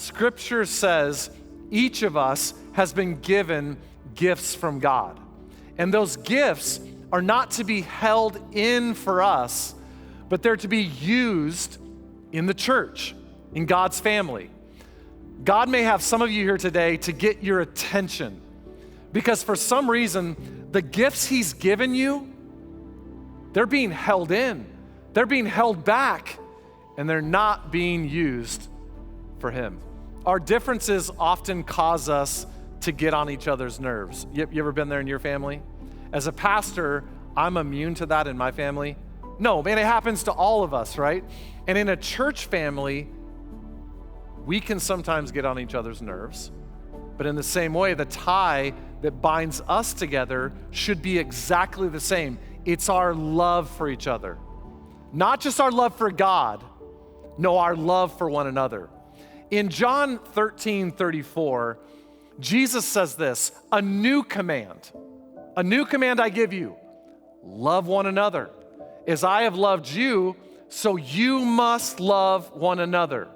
Scripture says each of us has been given gifts from God. And those gifts are not to be held in for us, but they're to be used in the church, in God's family. God may have some of you here today to get your attention because for some reason, the gifts He's given you, they're being held in, they're being held back, and they're not being used for Him. Our differences often cause us to get on each other's nerves. You ever been there in your family? As a pastor, I'm immune to that in my family. No, man, it happens to all of us, right? And in a church family, we can sometimes get on each other's nerves. But in the same way, the tie that binds us together should be exactly the same. It's our love for each other. Not just our love for God, no, our love for one another. In John 13:34, Jesus says this, a new command I give you, love one another. As I have loved you, so you must love one another.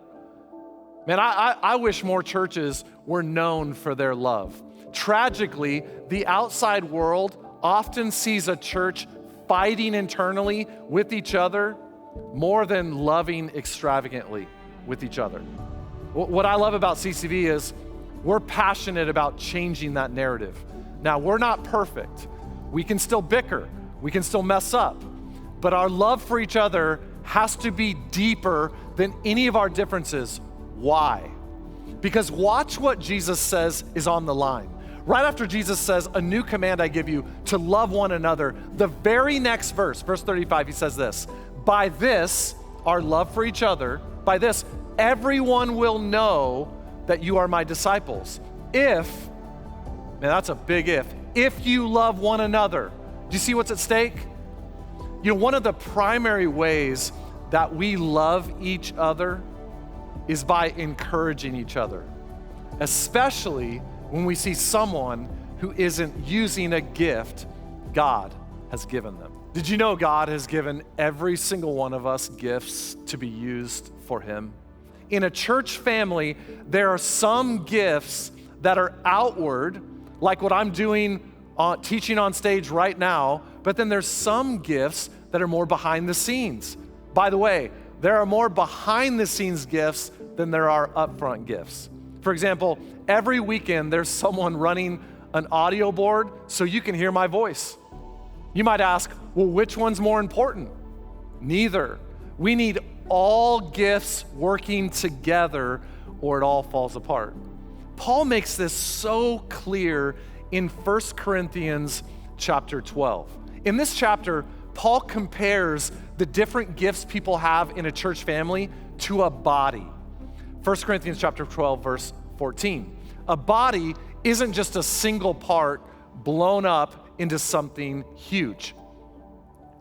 Man, I wish more churches were known for their love. Tragically, the outside world often sees a church fighting internally with each other more than loving extravagantly with each other. What I love about CCV is we're passionate about changing that narrative. Now, we're not perfect. We can still bicker. We can still mess up. But our love for each other has to be deeper than any of our differences. Why? Because watch what Jesus says is on the line. Right after Jesus says, a new command I give you, to love one another, the very next verse, verse 35, he says this, by this, our love for each other, by this, everyone will know that you are my disciples. If, man, that's a big if you love one another. Do you see what's at stake? You know, one of the primary ways that we love each other is by encouraging each other, especially when we see someone who isn't using a gift God has given them. Did you know God has given every single one of us gifts to be used for Him? In a church family, there are some gifts that are outward, like what I'm doing, teaching on stage right now, but then there's some gifts that are more behind the scenes. By the way, there are more behind the scenes gifts than there are upfront gifts. For example, every weekend there's someone running an audio board so you can hear my voice. You might ask, well, which one's more important? Neither. We need all gifts working together or it all falls apart. Paul makes this so clear in 1 Corinthians chapter 12. In this chapter, Paul compares the different gifts people have in a church family to a body. 1 Corinthians chapter 12, verse 14. A body isn't just a single part blown up into something huge.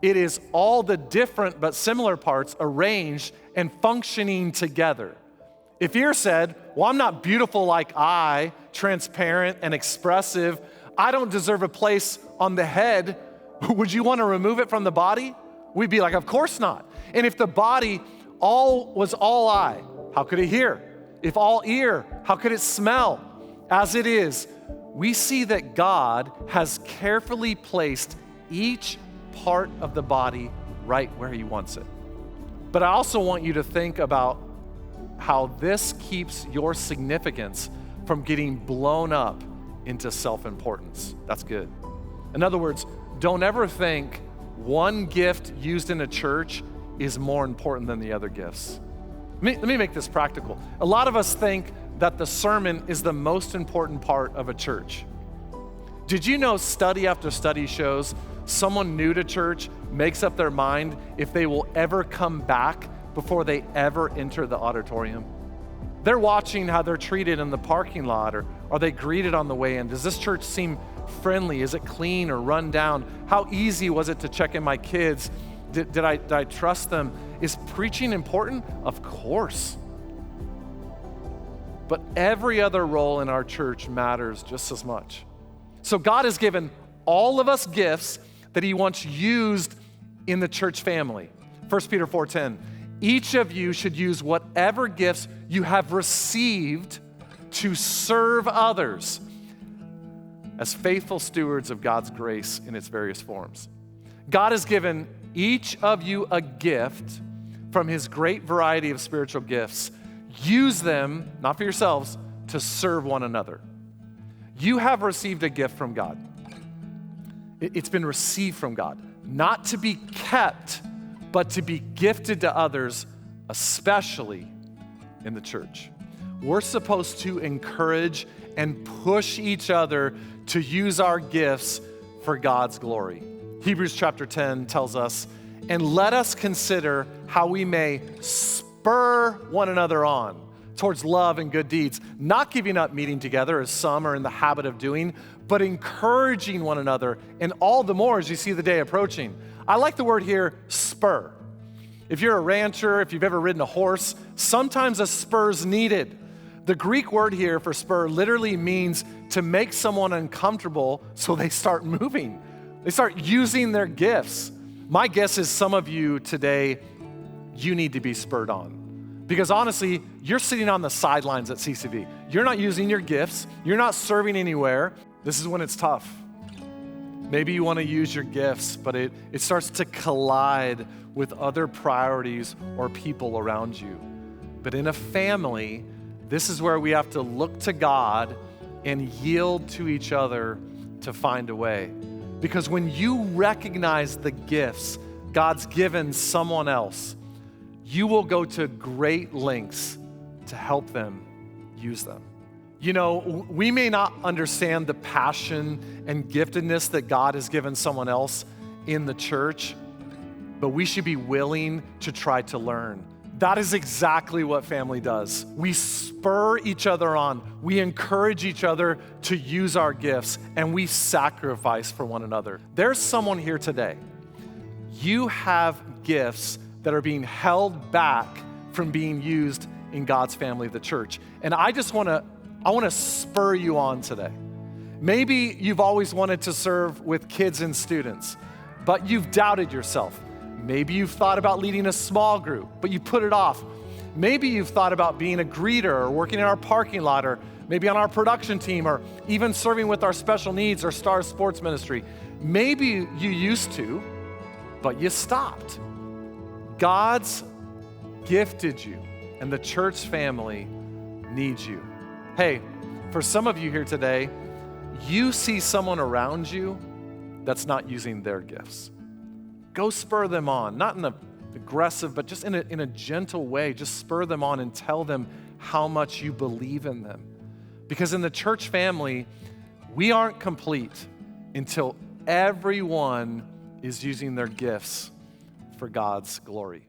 It is all the different but similar parts arranged and functioning together. If ear said, well, I'm not beautiful like eye, transparent and expressive, I don't deserve a place on the head, would you want to remove it from the body? We'd be like, of course not. And if the body was all eye, how could it hear? If all ear, how could it smell? As it is, we see that God has carefully placed each part of the body right where He wants it. But I also want you to think about how this keeps your significance from getting blown up into self-importance. That's good. In other words, don't ever think one gift used in a church is more important than the other gifts. Let me make this practical. A lot of us think that the sermon is the most important part of a church. Did you know study after study shows someone new to church makes up their mind if they will ever come back before they ever enter the auditorium? They're watching how they're treated in the parking lot, or are they greeted on the way in? Does this church seem friendly? Is it clean or run down? How easy was it to check in my kids? Did I trust them? Is preaching important? Of course. But every other role in our church matters just as much. So God has given all of us gifts that He wants used in the church family. 1 Peter 4:10, each of you should use whatever gifts you have received to serve others as faithful stewards of God's grace in its various forms. God has given each of you a gift from his great variety of spiritual gifts. Use them, not for yourselves, to serve one another. You have received a gift from God. It's been received from God, not to be kept, but to be gifted to others, especially in the church. We're supposed to encourage and push each other to use our gifts for God's glory. Hebrews chapter 10 tells us, and let us consider how we may spur one another on towards love and good deeds, not giving up meeting together as some are in the habit of doing, but encouraging one another, and all the more as you see the day approaching. I like the word here, spur. If you're a rancher, if you've ever ridden a horse, sometimes a spur's needed. The Greek word here for spur literally means to make someone uncomfortable so they start moving. They start using their gifts. My guess is some of you today, you need to be spurred on. Because honestly, you're sitting on the sidelines at CCV. You're not using your gifts. You're not serving anywhere. This is when it's tough. Maybe you want to use your gifts, but it starts to collide with other priorities or people around you. But in a family, this is where we have to look to God and yield to each other to find a way. Because when you recognize the gifts God's given someone else, you will go to great lengths to help them use them. You know, we may not understand the passion and giftedness that God has given someone else in the church, but we should be willing to try to learn. That is exactly what family does. We spur each other on. We encourage each other to use our gifts, and we sacrifice for one another. There's someone here today. You have gifts that are being held back from being used in God's family, the church. And I want to spur you on today. Maybe you've always wanted to serve with kids and students, but you've doubted yourself. Maybe you've thought about leading a small group, but you put it off. Maybe you've thought about being a greeter or working in our parking lot or maybe on our production team or even serving with our special needs or Stars Sports Ministry. Maybe you used to, but you stopped. God's gifted you, and the church family needs you. Hey, for some of you here today, you see someone around you that's not using their gifts. Go spur them on, not in an aggressive, but just in a gentle way. Just spur them on and tell them how much you believe in them. Because in the church family, we aren't complete until everyone is using their gifts for God's glory.